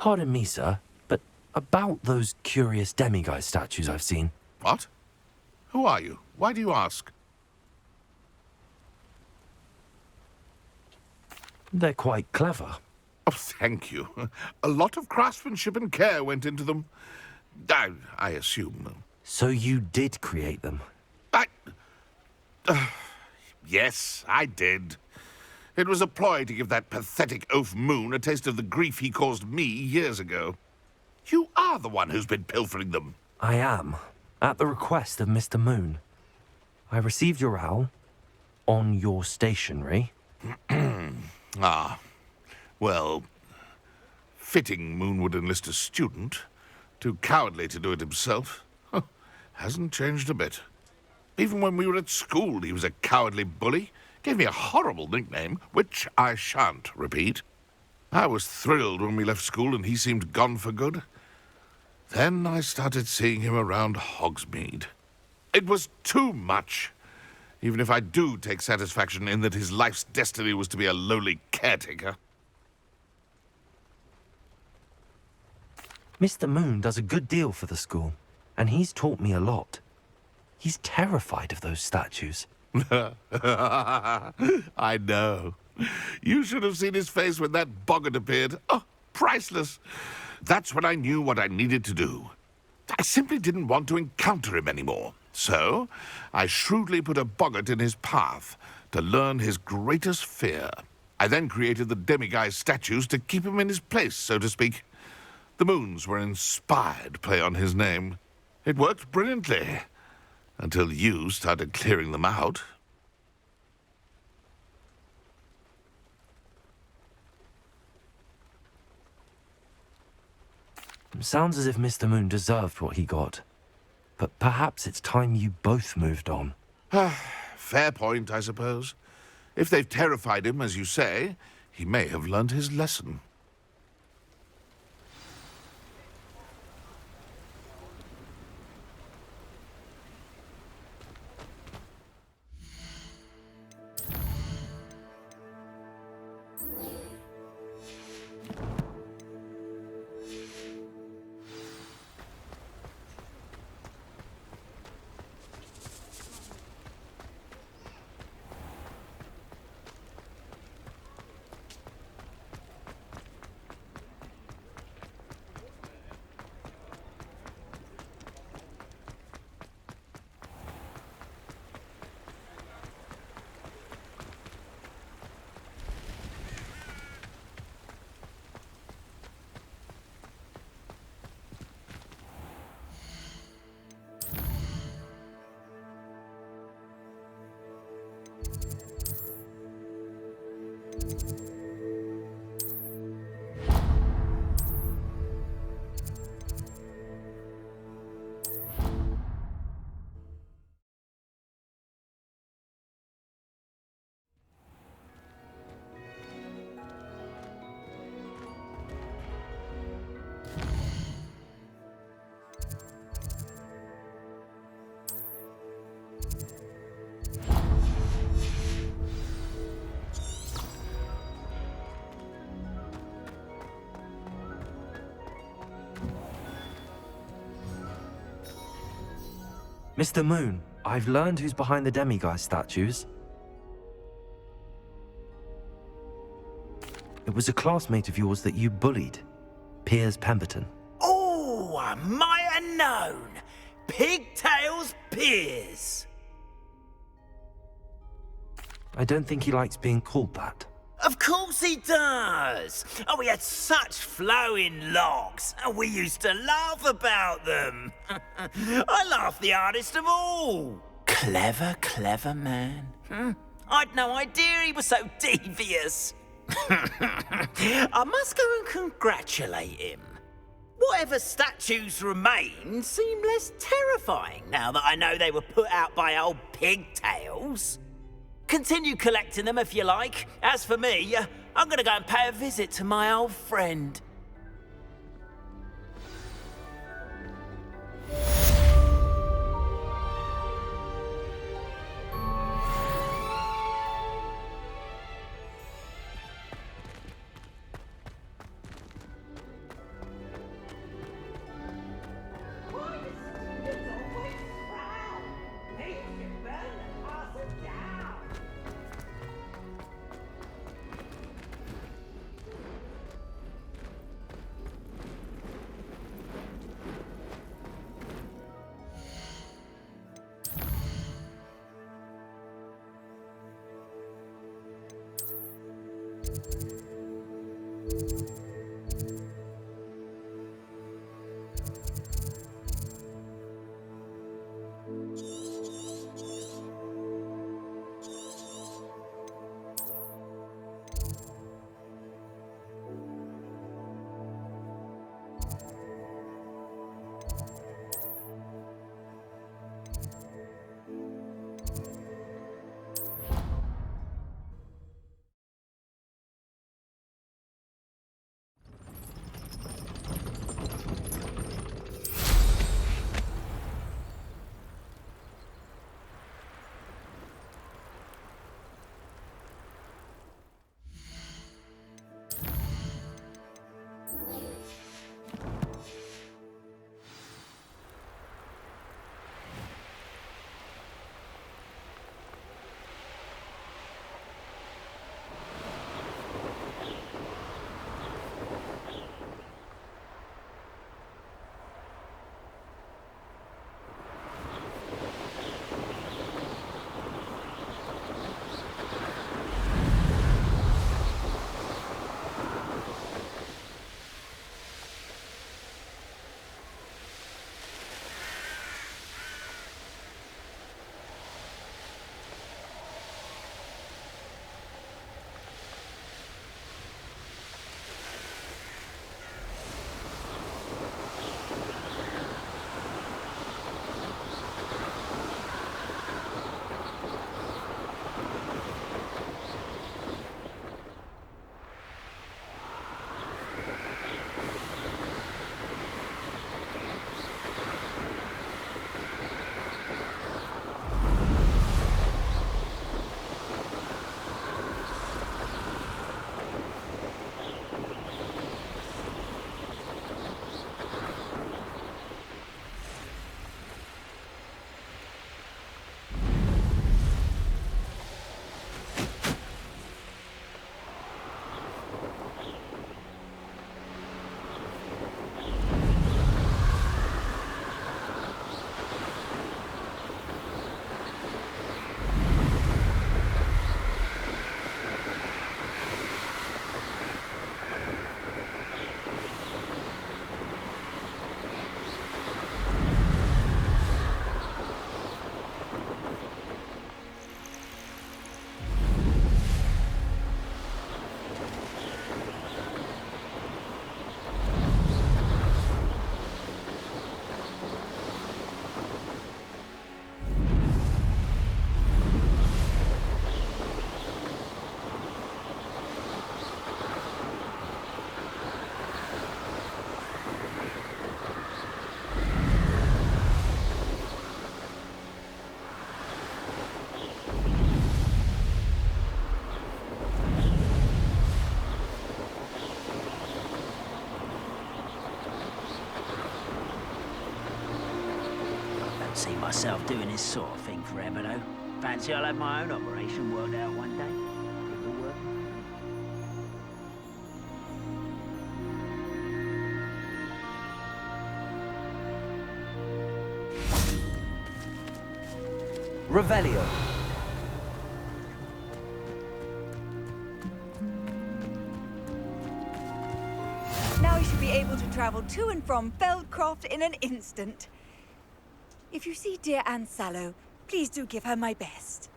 Pardon me, sir, but about those curious demiguise statues I've seen. What? Who are you? Why do you ask? They're quite clever. Oh, thank you. A lot of craftsmanship and care went into them. I assume. So you did create them? Yes, I did. It was a ploy to give that pathetic oaf Moon a taste of the grief he caused me years ago. You are the one who's been pilfering them. I am, at the request of Mr. Moon. I received your owl on your stationery. Ah, well, fitting Moon would enlist a student. Too cowardly to do it himself. Hasn't changed a bit. Even when we were at school, he was a cowardly bully. Gave me a horrible nickname, which I shan't repeat. I was thrilled when we left school and he seemed gone for good. Then I started seeing him around Hogsmeade. It was too much. Even if I do take satisfaction in that his life's destiny was to be a lowly caretaker. Mr. Moon does a good deal for the school, and he's taught me a lot. He's terrified of those statues. I know. You should have seen his face when that boggart appeared. Oh, priceless. That's when I knew what I needed to do. I simply didn't want to encounter him anymore. So, I shrewdly put a boggart in his path to learn his greatest fear. I then created the demiguise statues to keep him in his place, so to speak. The moons were an inspired play on his name. It worked brilliantly, until you started clearing them out. Sounds as if Mr. Moon deserved what he got. But perhaps it's time you both moved on. Fair point, I suppose. If they've terrified him, as you say, he may have learned his lesson. Mr. Moon, I've learned who's behind the demiguise statues. It was a classmate of yours that you bullied, Piers Pemberton. Oh, I might have known. Pigtails Piers. I don't think he likes being called that. Of course he does. Oh, he had such flowing locks, and we used to laugh about them. I laughed the hardest of all. Clever, clever man. I'd no idea he was so devious. I must go and congratulate him. Whatever statues remain seem less terrifying now that I know they were put out by old pigtails. Continue collecting them if you like. As for me, I'm gonna go and pay a visit to my old friend. see myself doing this sort of thing forever, though. Fancy I'll have my own operation worked out one day. It will work. Revelio. Now you should be able to travel to and from Feldcroft in an instant. If you see dear Anne Sallow, please do give her my best.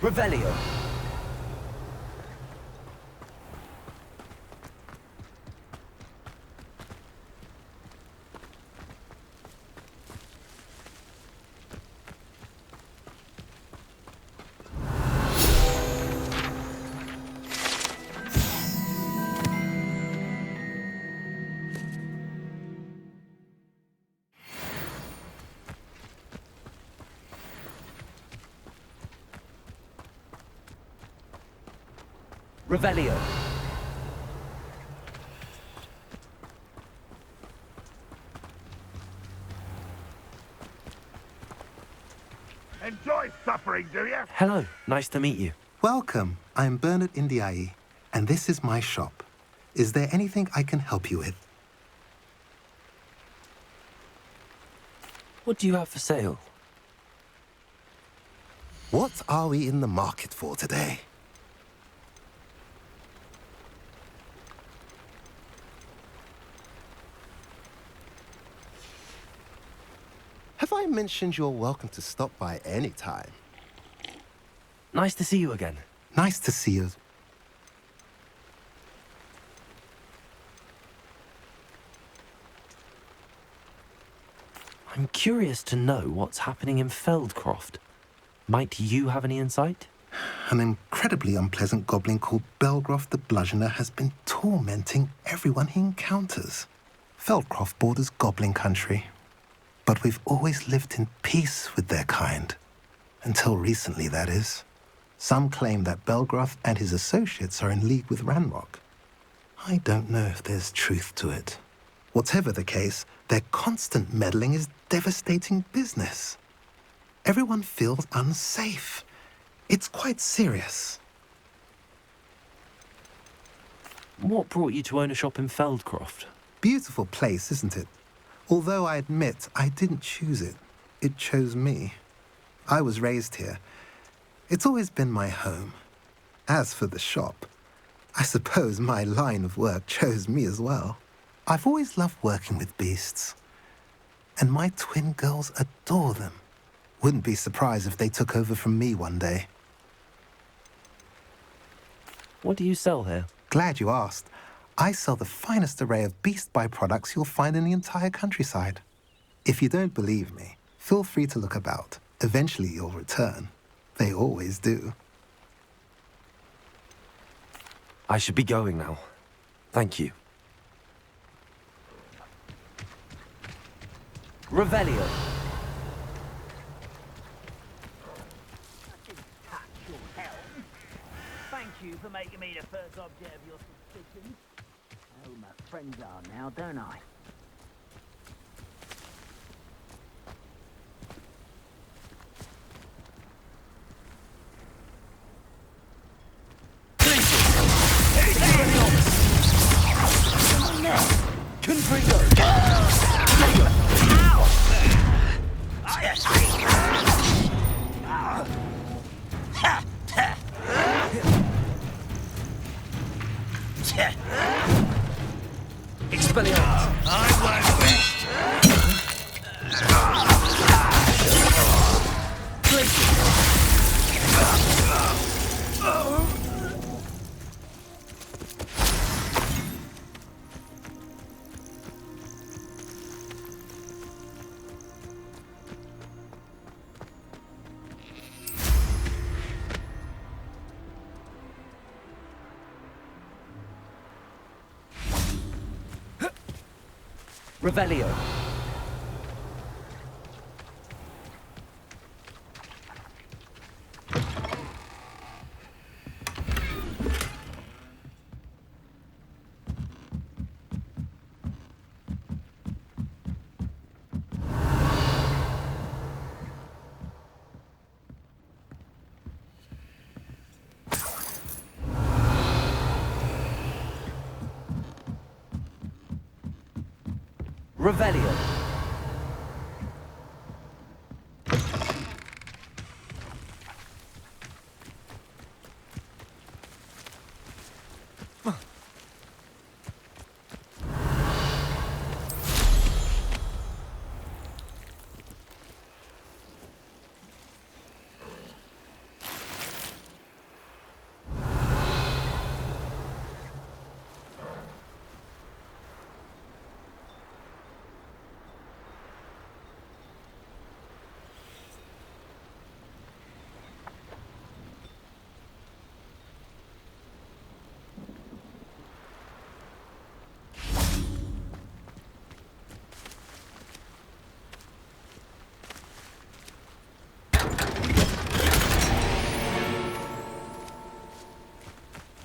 Revelio. Revelio. Enjoy suffering, do you? Hello, nice to meet you. Welcome. I'm Bernard Indiai, and this is my shop. Is there anything I can help you with? What do you have for sale? What are we in the market for today? Have I mentioned you're welcome to stop by any time? Nice to see you again. Nice to see you. I'm curious to know what's happening in Feldcroft. Might you have any insight? An incredibly unpleasant goblin called Belgroth the Bludgeoner has been tormenting everyone he encounters. Feldcroft borders goblin country, but we've always lived in peace with their kind. Until recently, that is. Some claim that Belgroth and his associates are in league with Ranrock. I don't know if there's truth to it. Whatever the case, their constant meddling is devastating business. Everyone feels unsafe. It's quite serious. What brought you to own a shop in Feldcroft? Beautiful place, isn't it? Although I admit I didn't choose it. It chose me. I was raised here. It's always been my home. As for the shop, I suppose my line of work chose me as well. I've always loved working with beasts. And my twin girls adore them. Wouldn't be surprised if they took over from me one day. What do you sell here? Glad you asked. I sell the finest array of beast byproducts you'll find in the entire countryside. If you don't believe me, feel free to look about. Eventually you'll return. They always do. I should be going now. Thank you. Revelio. Thank you for making me the first object of your suspicions. I know who my friends are now, don't I? Revelio. Revelio.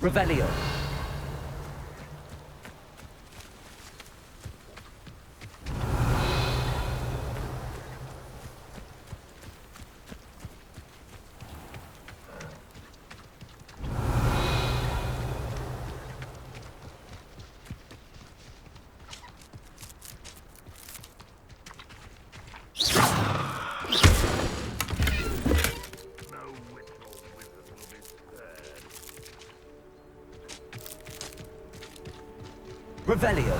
Revelio. Revelio.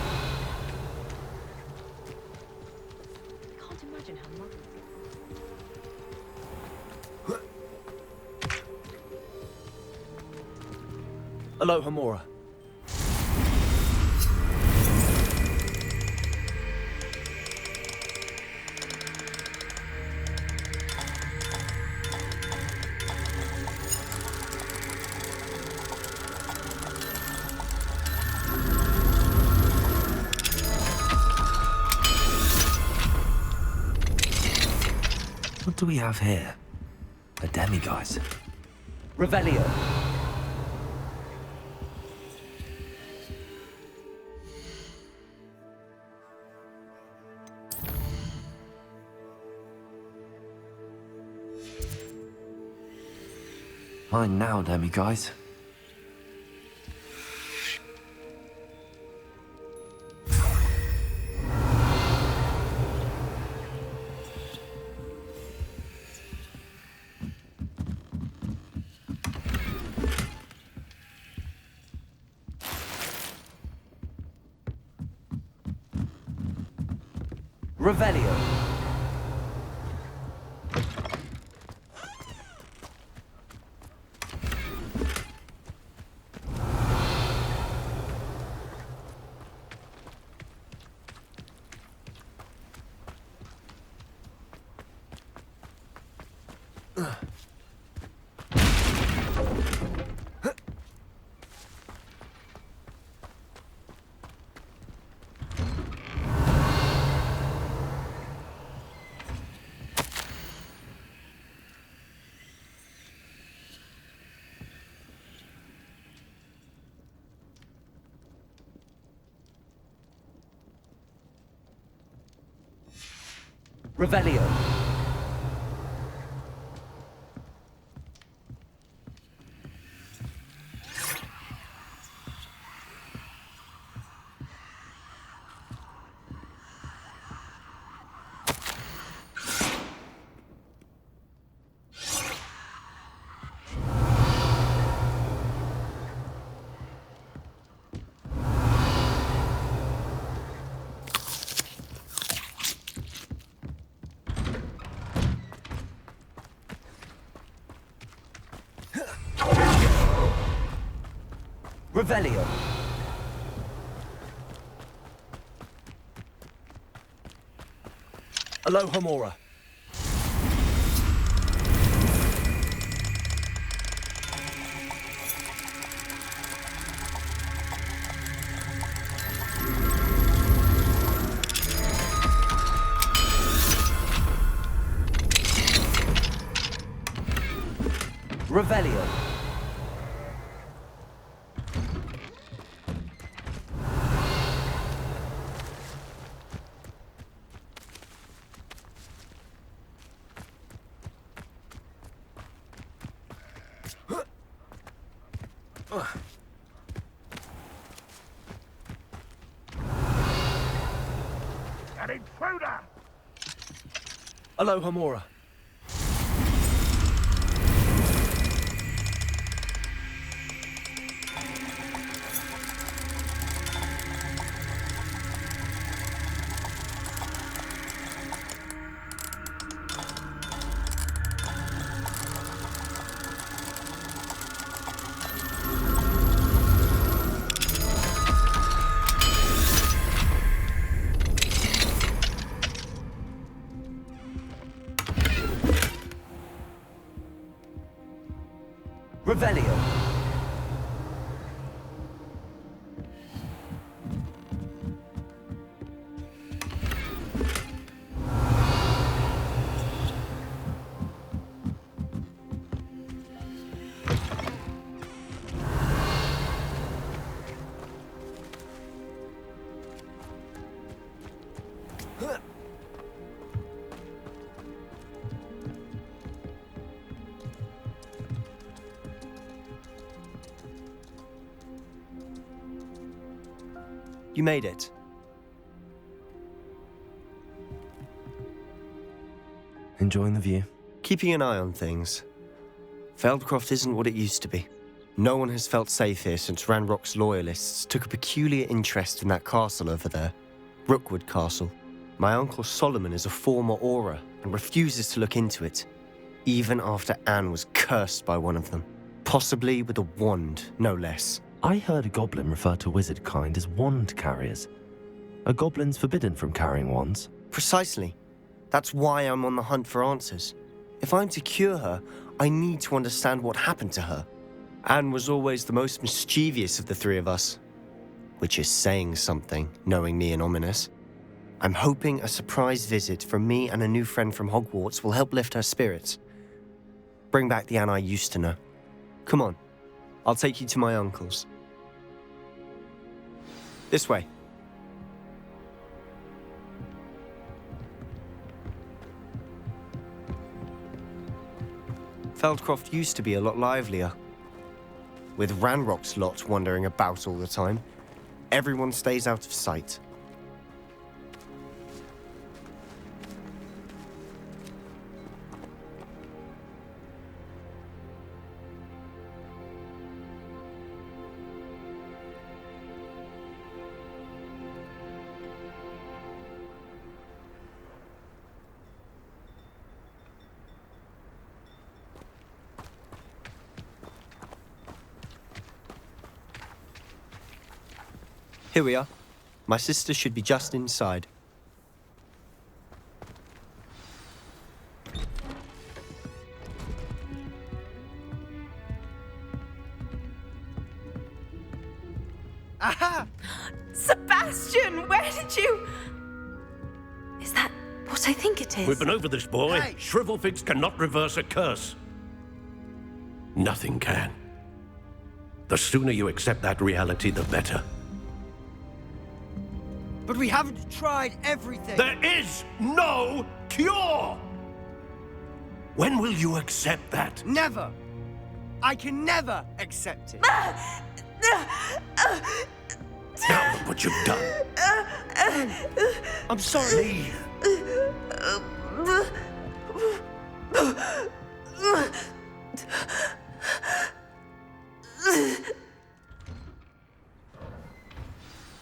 Can't imagine how much. Aloha Mora. What do we have here? A demiguise. Revelio. Mine now, demiguise. Revelio. Revelio. Revelio. Aloha Mora. Revelio. An intruder! Aloha Mora. Revelio. You made it. Enjoying the view? Keeping an eye on things. Feldcroft isn't what it used to be. No one has felt safe here since Ranrock's loyalists took a peculiar interest in that castle over there. Rookwood Castle. My uncle Solomon is a former Auror and refuses to look into it, even after Anne was cursed by one of them. Possibly with a wand, no less. I heard a goblin refer to wizard kind as wand carriers. Are goblins forbidden from carrying wands? Precisely. That's why I'm on the hunt for answers. If I'm to cure her, I need to understand what happened to her. Anne was always the most mischievous of the three of us. Which is saying something, knowing me and Ominous. I'm hoping a surprise visit from me and a new friend from Hogwarts will help lift her spirits. Bring back the Anne I used to know. Come on, I'll take you to my uncle's. This way. Feldcroft used to be a lot livelier. With Ranrock's lot wandering about all the time, everyone stays out of sight. Here we are. My sister should be just inside. Aha! Sebastian, where did you... Is that what I think it is? We've been over this, boy. Hey. Shrivelfigs cannot reverse a curse. Nothing can. The sooner you accept that reality, the better. But we haven't tried everything. There is no cure! When will you accept that? Never. I can never accept it. Now look what you've done. I'm sorry.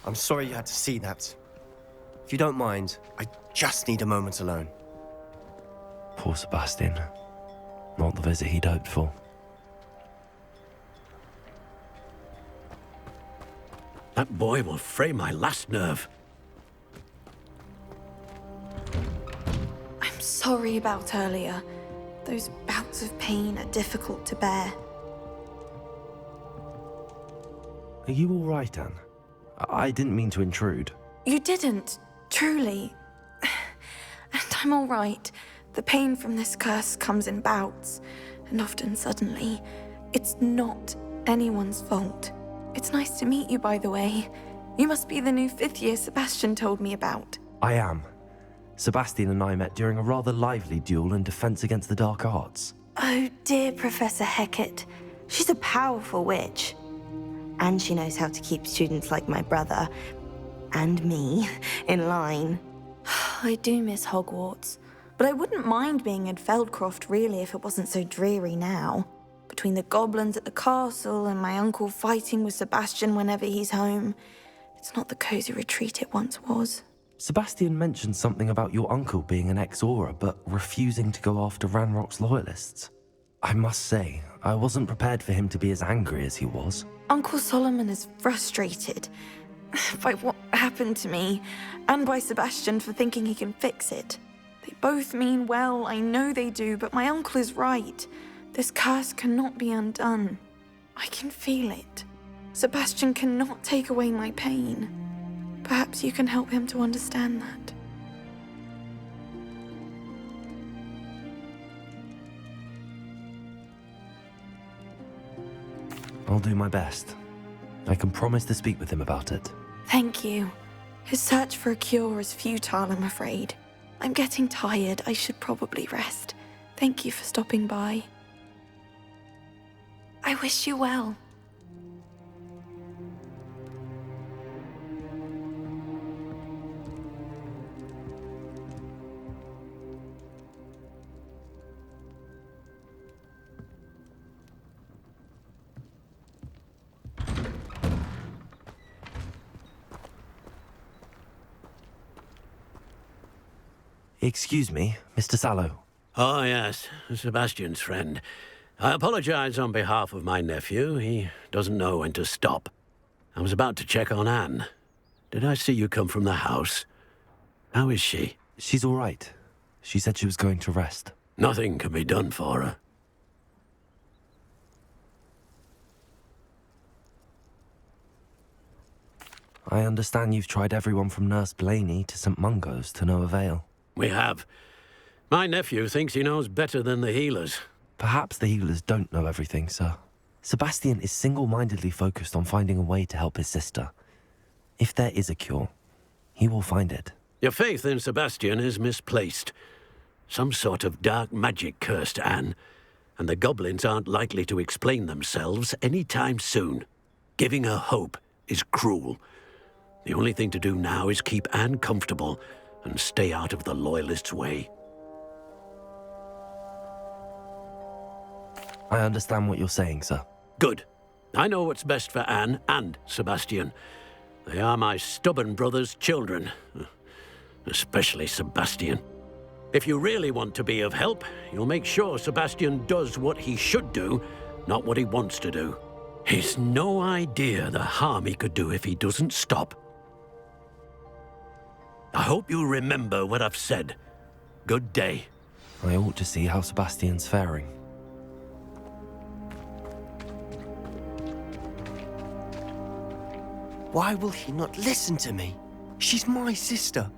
I'm sorry you had to see that. If you don't mind, I just need a moment alone. Poor Sebastian. Not the visit he'd hoped for. That boy will fray my last nerve. I'm sorry about earlier. Those bouts of pain are difficult to bear. Are you all right, Anne? I didn't mean to intrude. You didn't, truly. And I'm all right. The pain from this curse comes in bouts, and often suddenly. It's not anyone's fault. It's nice to meet you, by the way. You must be the new 5th year Sebastian told me about. I am. Sebastian and I met during a rather lively duel in Defense Against the Dark Arts. Oh dear, Professor Hecat. She's a powerful witch. And she knows how to keep students like my brother, and me, in line. I do miss Hogwarts, but I wouldn't mind being in Feldcroft really if it wasn't so dreary now. Between the goblins at the castle and my uncle fighting with Sebastian whenever he's home, it's not the cozy retreat it once was. Sebastian mentioned something about your uncle being an ex-Auror, but refusing to go after Ranrock's loyalists. I must say, I wasn't prepared for him to be as angry as he was. Uncle Solomon is frustrated by what happened to me, and by Sebastian for thinking he can fix it. They both mean well, I know they do, but my uncle is right. This curse cannot be undone. I can feel it. Sebastian cannot take away my pain. Perhaps you can help him to understand that. I'll do my best. I can promise to speak with him about it. Thank you. His search for a cure is futile, I'm afraid. I'm getting tired. I should probably rest. Thank you for stopping by. I wish you well. Excuse me, Mr. Sallow. Oh, yes, Sebastian's friend. I apologize on behalf of my nephew. He doesn't know when to stop. I was about to check on Anne. Did I see you come from the house? How is she? She's all right. She said she was going to rest. Nothing can be done for her. I understand you've tried everyone from Nurse Blaney to St. Mungo's to no avail. We have. My nephew thinks he knows better than the healers. Perhaps the healers don't know everything, sir. Sebastian is single-mindedly focused on finding a way to help his sister. If there is a cure, he will find it. Your faith in Sebastian is misplaced. Some sort of dark magic cursed Anne, and the goblins aren't likely to explain themselves any time soon. Giving her hope is cruel. The only thing to do now is keep Anne comfortable and stay out of the Loyalists' way. I understand what you're saying, sir. Good. I know what's best for Anne and Sebastian. They are my stubborn brother's children. Especially Sebastian. If you really want to be of help, you'll make sure Sebastian does what he should do, not what he wants to do. He's no idea the harm he could do if he doesn't stop. I hope you remember what I've said. Good day. I ought to see how Sebastian's faring. Why will he not listen to me? She's my sister.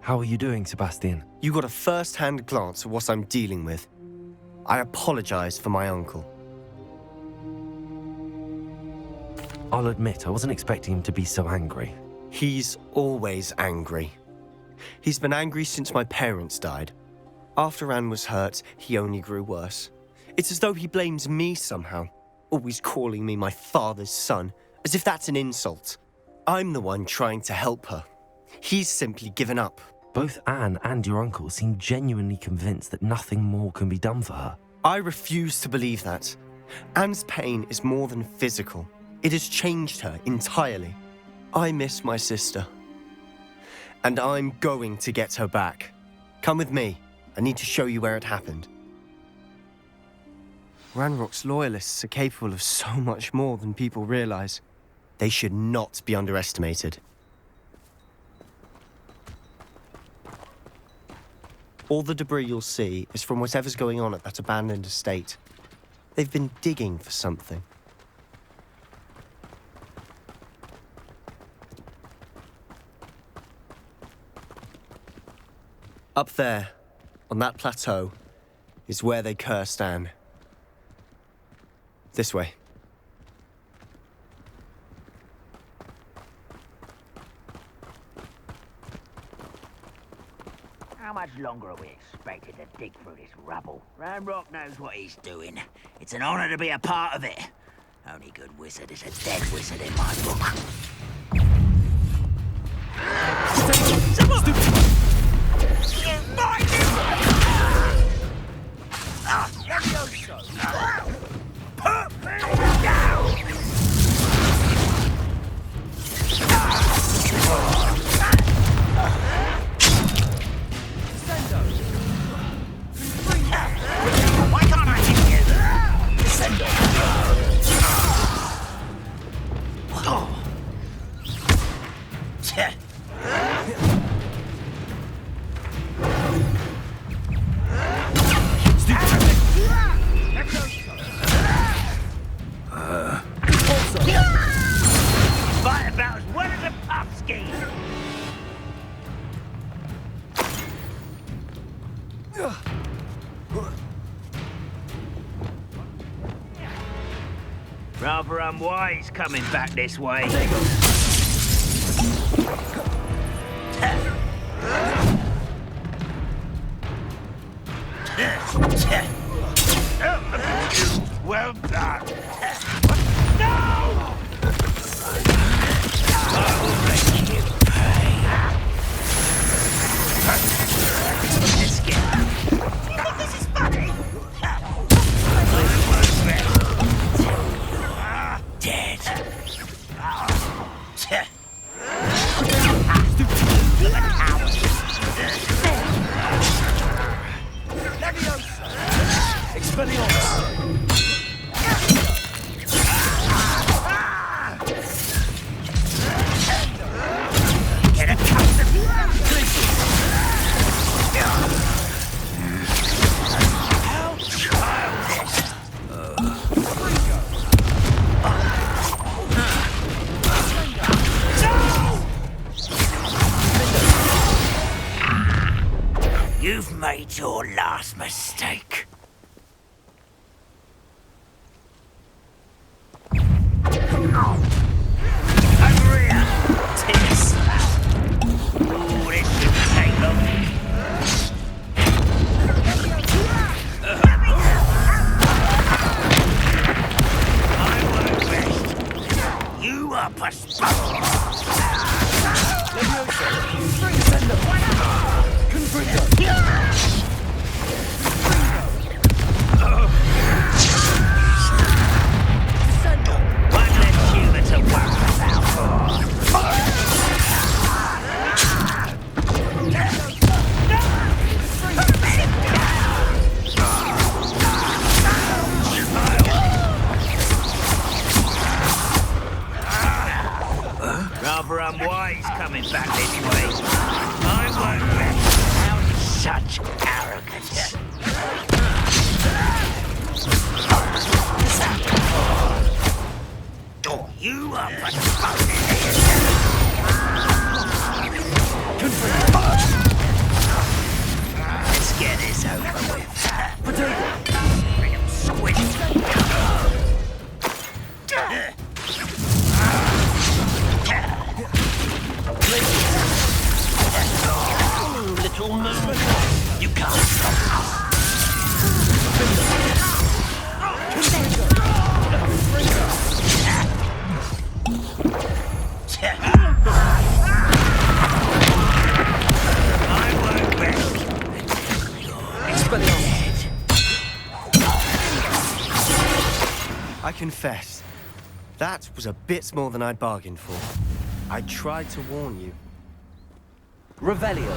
How are you doing, Sebastian? You got a first-hand glance at what I'm dealing with. I apologize for my uncle. I'll admit, I wasn't expecting him to be so angry. He's always angry. He's been angry since my parents died. After Anne was hurt, he only grew worse. It's as though he blames me somehow, always calling me my father's son, as if that's an insult. I'm the one trying to help her. He's simply given up. Both Anne and your uncle seem genuinely convinced that nothing more can be done for her. I refuse to believe that. Anne's pain is more than physical. It has changed her entirely. I miss my sister. And I'm going to get her back. Come with me. I need to show you where it happened. Ranrock's loyalists are capable of so much more than people realize. They should not be underestimated. All the debris you'll see is from whatever's going on at that abandoned estate. They've been digging for something. Up there, on that plateau, is where they cursed Anne. This way. How much longer are we expected to dig through this rubble? Ranrock knows what he's doing. It's an honor to be a part of it. Only good wizard is a dead wizard in my book. Why can't I hit you? Send Fight about as well as a puff ski. Rather unwise coming back this way. Well done. No! I will make you pay. Let's get out. You think this is funny? Dead. Get a custom. How childish. You've made your last mistake. Over here, Tiss. Ooh, this shouldn't take long. I won't rest. You are postponed. One less human to worry about. Rather unwise coming back this way. I won't rest. How's such arrogance? You are postponing. Let's get this over with. Bring him squid. Little moon, you can't stop. I won't rest. I confess, that was a bit more than I'd bargained for. I tried to warn you. Revelio.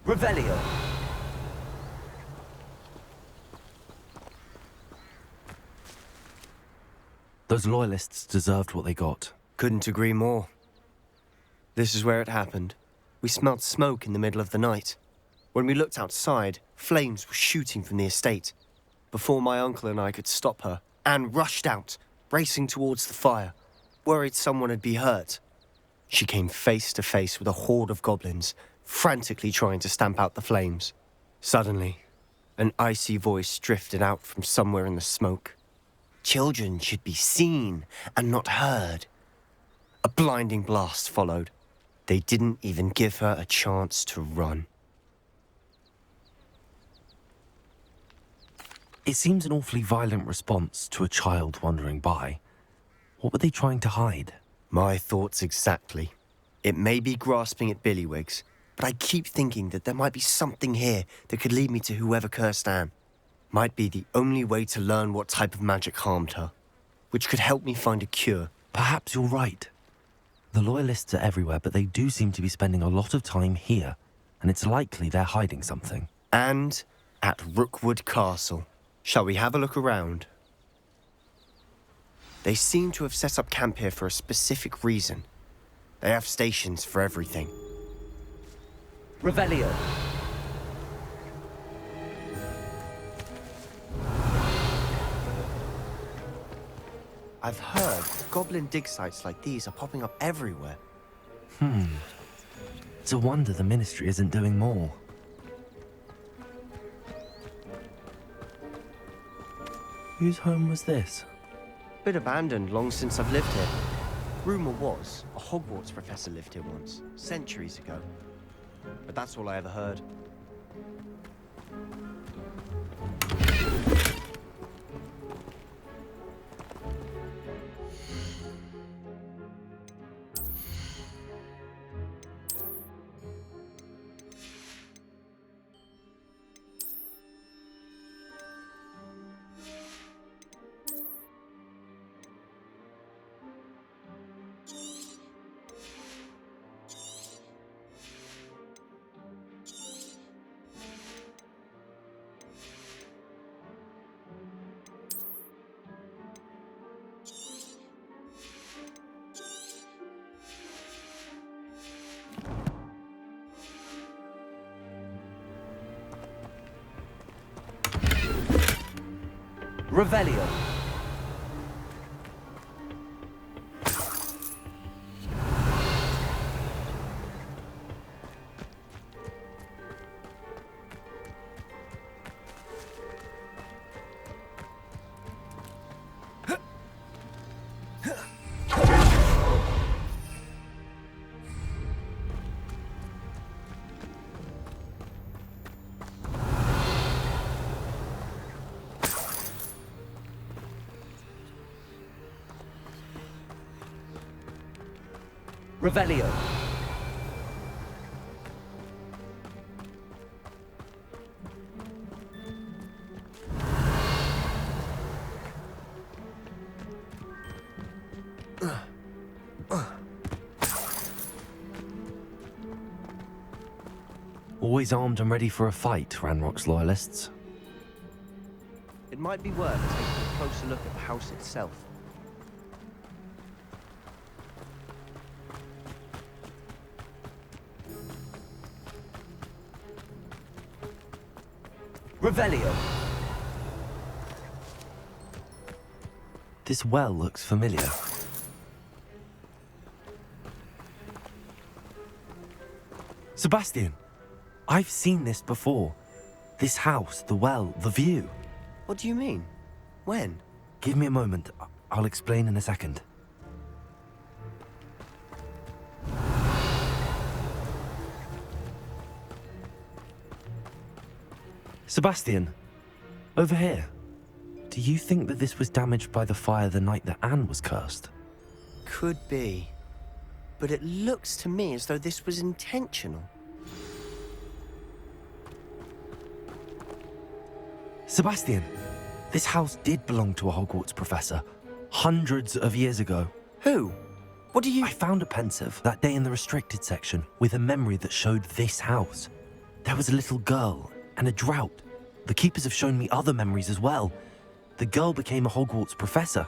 Revelio. Those loyalists deserved what they got. Couldn't agree more. This is where it happened. We smelled smoke in the middle of the night. When we looked outside, flames were shooting from the estate. Before my uncle and I could stop her, Anne rushed out, racing towards the fire, worried someone had been hurt. She came face to face with a horde of goblins, frantically trying to stamp out the flames. Suddenly, an icy voice drifted out from somewhere in the smoke. Children should be seen and not heard. A blinding blast followed. They didn't even give her a chance to run. It seems an awfully violent response to a child wandering by. What were they trying to hide? My thoughts exactly. It may be grasping at Billywigs, but I keep thinking that there might be something here that could lead me to whoever cursed Anne. Might be the only way to learn what type of magic harmed her, which could help me find a cure. Perhaps you're right. The Loyalists are everywhere, but they do seem to be spending a lot of time here, and it's likely they're hiding something. And at Rookwood Castle. Shall we have a look around? They seem to have set up camp here for a specific reason. They have stations for everything. Revelio. I've heard goblin dig sites like these are popping up everywhere. It's a wonder the Ministry isn't doing more. Whose home was this? Bit abandoned long since I've lived here. Rumour was, a Hogwarts professor lived here once, centuries ago. But that's all I ever heard. Revelio. Revelio. Always armed and ready for a fight, Ranrock's Loyalists. It might be worth taking a closer look at the house itself. Revelio. This well looks familiar. Sebastian! I've seen this before. This house, the well, the view. What do you mean? When? Give me a moment. I'll explain in a second. Sebastian, over here. Do you think that this was damaged by the fire the night that Anne was cursed? Could be. But it looks to me as though this was intentional. Sebastian, this house did belong to a Hogwarts professor, hundreds of years ago. Who? What do you... I found a pensive that day in the restricted section with a memory that showed this house. There was a little girl and a drought. The keepers have shown me other memories as well. The girl became a Hogwarts professor.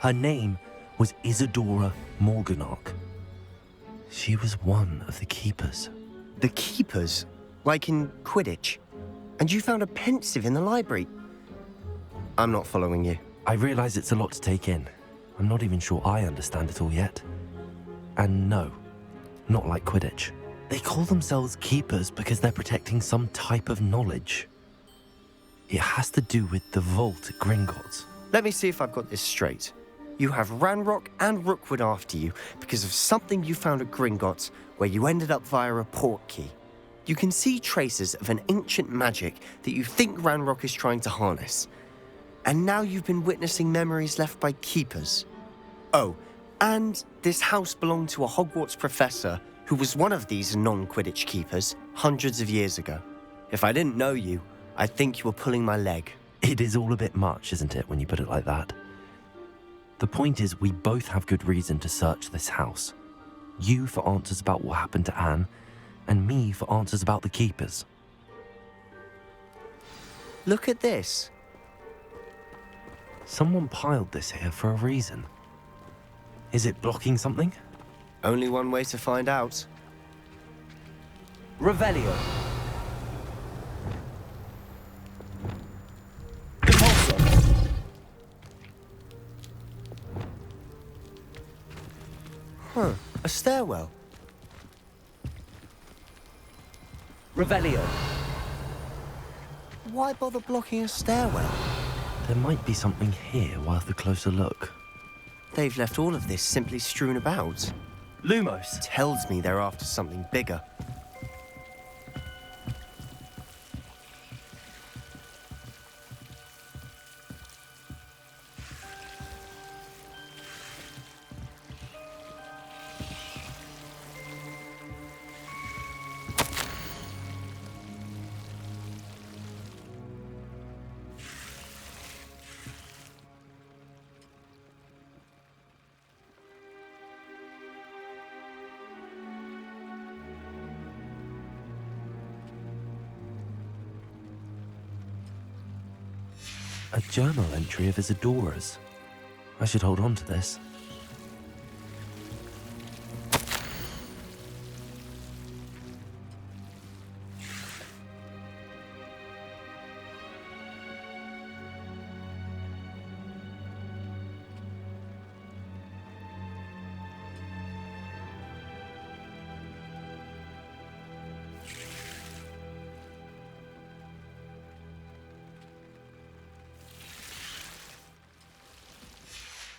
Her name was Isadora Morganach. She was one of the Keepers. The Keepers? Like in Quidditch? And you found a pensive in the library? I'm not following you. I realize it's a lot to take in. I'm not even sure I understand it all yet. And no, not like Quidditch. They call themselves Keepers because they're protecting some type of knowledge. It has to do with the vault at Gringotts. Let me see if I've got this straight. You have Ranrock and Rookwood after you because of something you found at Gringotts where you ended up via a portkey. You can see traces of an ancient magic that you think Ranrock is trying to harness. And now you've been witnessing memories left by Keepers. Oh, and this house belonged to a Hogwarts professor who was one of these non-Quidditch Keepers hundreds of years ago. If I didn't know you, I'd think you were pulling my leg. It is all a bit much, isn't it, when you put it like that? The point is, we both have good reason to search this house. You for answers about what happened to Anne, and me for answers about the Keepers. Look at this. Someone piled this here for a reason. Is it blocking something? Only one way to find out. Revelio. Compulso. Huh, a stairwell. Revelio. Why bother blocking a stairwell? There might be something here worth a closer look. They've left all of this simply strewn about. Lumos. Tells me they're after something bigger. A journal entry of Isadora's. I should hold on to this.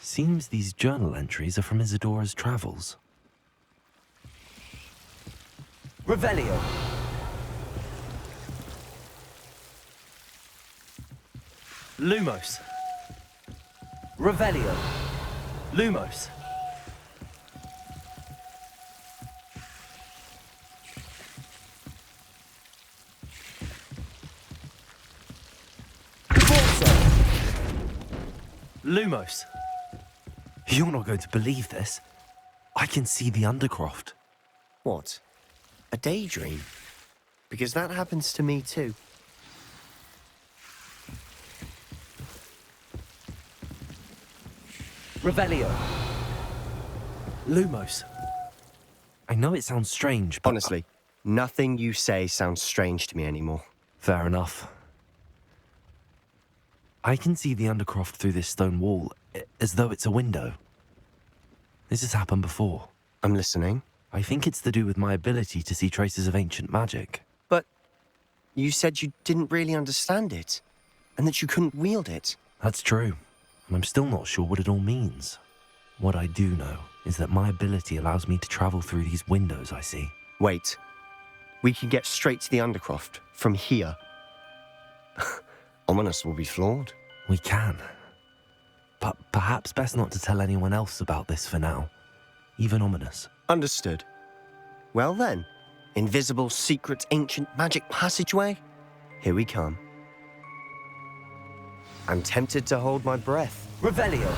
Seems these journal entries are from Isadora's travels. Revelio. Lumos. Revelio. Lumos. Compulso. Lumos. You're not going to believe this. I can see the Undercroft. What? A daydream? Because that happens to me too. Revelio. Lumos. I know it sounds strange, but... Honestly, nothing you say sounds strange to me anymore. Fair enough. I can see the Undercroft through this stone wall, as though it's a window. This has happened before. I'm listening. I think it's to do with my ability to see traces of ancient magic. But you said you didn't really understand it, and that you couldn't wield it. That's true, and I'm still not sure what it all means. What I do know is that my ability allows me to travel through these windows I see. Wait. We can get straight to the Undercroft from here. Ominous will be flawed. We can. But perhaps best not to tell anyone else about this for now. Even Ominous. Understood. Well then, invisible, secret, ancient magic passageway? Here we come. I'm tempted to hold my breath. Revelio.